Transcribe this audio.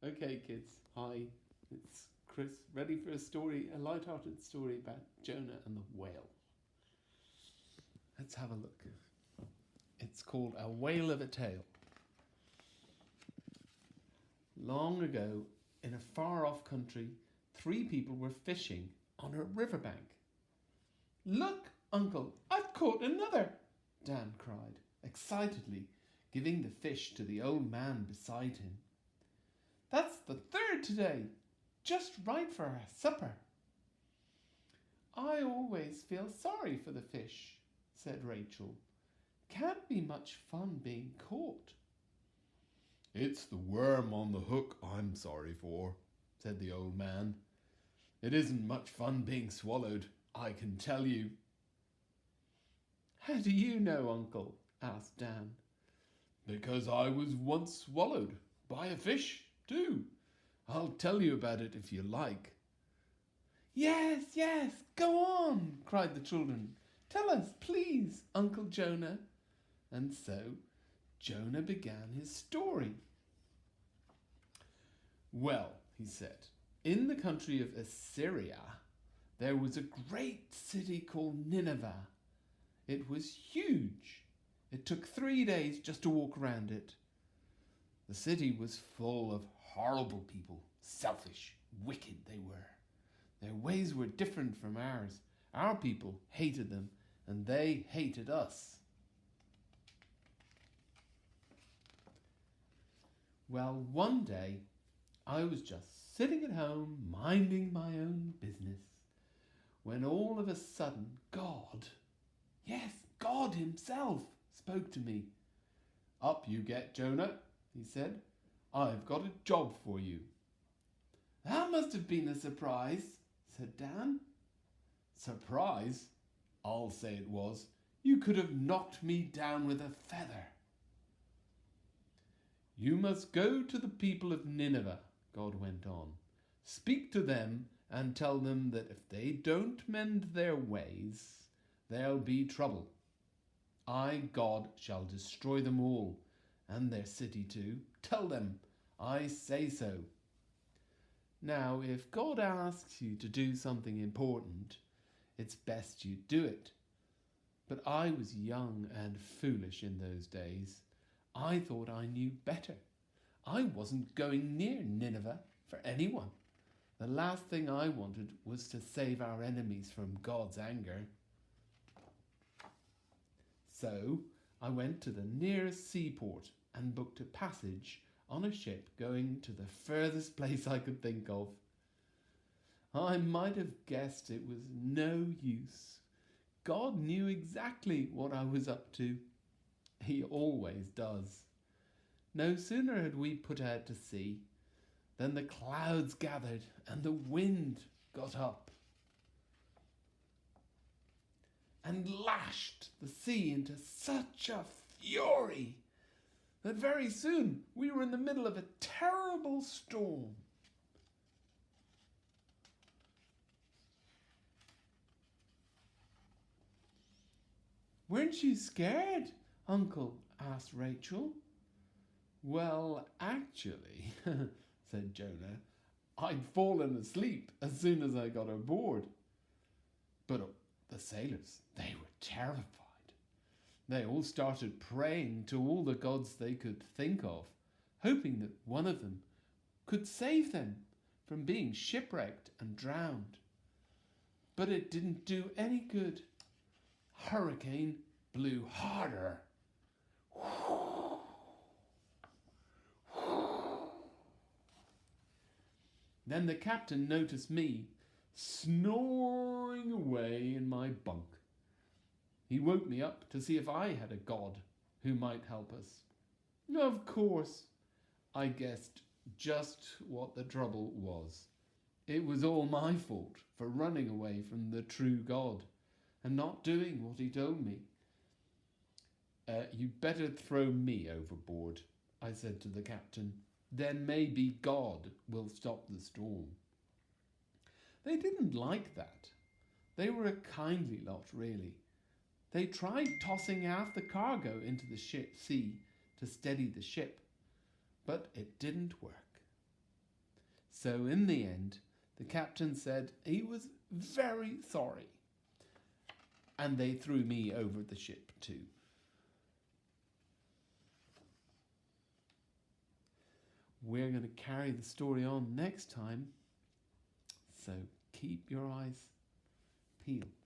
Okay, kids. Hi, it's Chris. Ready for a light-hearted story about Jonah and the whale. Let's have a look. It's called A Whale of a Tale. Long ago, in a far-off country, 3 people were fishing on a riverbank. Look, Uncle, I've caught another, Dan cried, excitedly, giving the fish to the old man beside him. That's the 3rd today, just right for our supper. I always feel sorry for the fish, said Rachel. Can't be much fun being caught. It's the worm on the hook I'm sorry for, said the old man. It isn't much fun being swallowed, I can tell you. How do you know, Uncle? Asked Dan. Because I was once swallowed by a fish, too. I'll tell you about it if you like. Yes, yes, go on, cried the children. Tell us, please, Uncle Jonah. And so Jonah began his story. Well, he said, in the country of Assyria, there was a great city called Nineveh. It was huge. It took 3 days just to walk around it. The city was full of horrible people, selfish, wicked they were. Their ways were different from ours. Our people hated them, and they hated us. Well, one day, I was just sitting at home, minding my own business, when all of a sudden God, yes, God himself, spoke to me. Up you get, Jonah, he said. I've got a job for you. That must have been a surprise, said Dan. Surprise? I'll say it was. You could have knocked me down with a feather. You must go to the people of Nineveh, God went on. Speak to them and tell them that if they don't mend their ways, there'll be trouble. I, God, shall destroy them all, and their city too. Tell them, I say so. Now, if God asks you to do something important, it's best you do it. But I was young and foolish in those days. I thought I knew better. I wasn't going near Nineveh for anyone. The last thing I wanted was to save our enemies from God's anger. So I went to the nearest seaport and booked a passage on a ship going to the furthest place I could think of. I might have guessed it was no use. God knew exactly what I was up to. He always does. No sooner had we put out to sea than the clouds gathered and the wind got up and lashed the sea into such a fury that very soon we were in the middle of a terrible storm. Weren't you scared, Uncle? Asked Rachel. Well, actually, said Jonah, I'd fallen asleep as soon as I got aboard. But the sailors, they were terrified. They all started praying to all the gods they could think of, hoping that one of them could save them from being shipwrecked and drowned. But it didn't do any good. Hurricane blew harder. Then the captain noticed me snoring away in my bunk. He woke me up to see if I had a god who might help us. Of course, I guessed just what the trouble was. It was all my fault for running away from the true God and not doing what he told me. You better throw me overboard, I said to the captain. Then maybe God will stop the storm. They didn't like that. They were a kindly lot, really. They tried tossing half the cargo into the sea to steady the ship, but it didn't work. So in the end, the captain said he was very sorry. And they threw me over the ship too. We're going to carry the story on next time. So keep your eyes peeled.